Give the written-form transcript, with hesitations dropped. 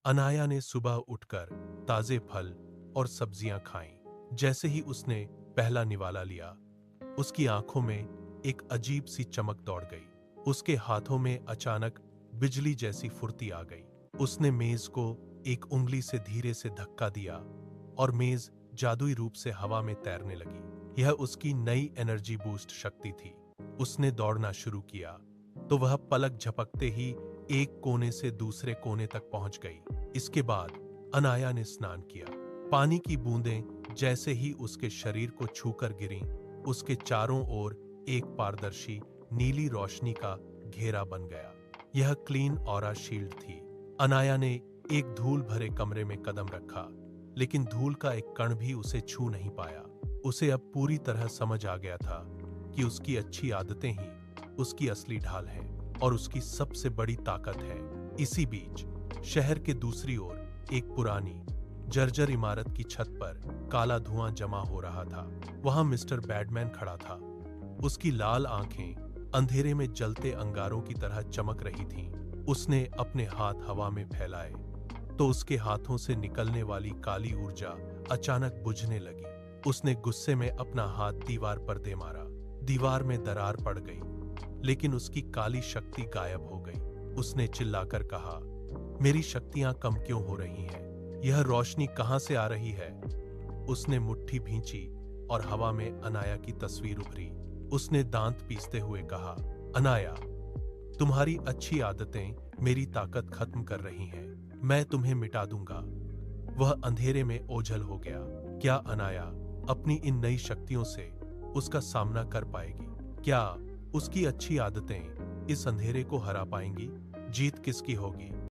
अनाया ने सुबह उठकर ताजे फल और सब्जियां खाईं। जैसे ही उसने पहला निवाला लिया, उसकी आंखों में एक अजीब सी चमक दौड़ गई। उसके हाथों में अचानक बिजली जैसी फुर्ती आ गई। उसने मेज को एक उंगली से धीरे से धक्का दिया और मेज जादुई रूप से हवा में तैरने लगी। यह उसकी नई एनर्जी बूस्ट शक्ति थी। उसने दौड़ना शुरू किया तो वह पलक झपकते ही एक कोने से दूसरे कोने तक पहुंच गई। इसके बाद अनाया ने स्नान किया। पानी की बूंदें जैसे ही उसके शरीर को छूकर गिरीं, उसके चारों ओर एक पारदर्शी नीली रोशनी का घेरा बन गया। यह क्लीन ऑरा शील्ड थी। अनाया ने एक धूल भरे कमरे में कदम रखा, लेकिन धूल का एक कण भी उसे छू नहीं पाया। उसे अब पूरी तरह समझ आ गया था कि उसकी अच्छी आदतें ही उसकी असली ढाल हैं और उसकी सबसे बड़ी ताकत है। इसी बीच शहर के दूसरी ओर एक पुरानी जर्जर इमारत की छत पर काला धुआं जमा हो रहा था। वहां मिस्टर बैडमैन खड़ा था। उसकी लाल आंखें अंधेरे में जलते अंगारों की तरह चमक रही थीं। उसने अपने हाथ हवा में फैलाए तो उसके हाथों से निकलने वाली काली ऊर्जा अचानक बुझने लगी। उसने गुस्से में अपना हाथ दीवार पर दे मारा। दीवार में दरार पड़ गई, लेकिन उसकी काली शक्ति गायब हो गई। उसने चिल्लाकर कहा, मेरी शक्तियां कम क्यों हो रही हैं? यह रोशनी कहां से आ रही है? उसने मुट्ठी भींची और हवा में अनाया की तस्वीर उभरी। उसने दांत पीसते हुए कहा, अनाया, तुम्हारी अच्छी आदतें मेरी ताकत खत्म कर रही हैं। मैं तुम्हें मिटा दूंगा। वह अंधेरे में ओझल हो गया। क्या अनाया अपनी इन नई शक्तियों से उसका सामना कर पाएगी? क्या उसकी अच्छी आदतें इस अंधेरे को हरा पाएंगी? जीत किसकी होगी?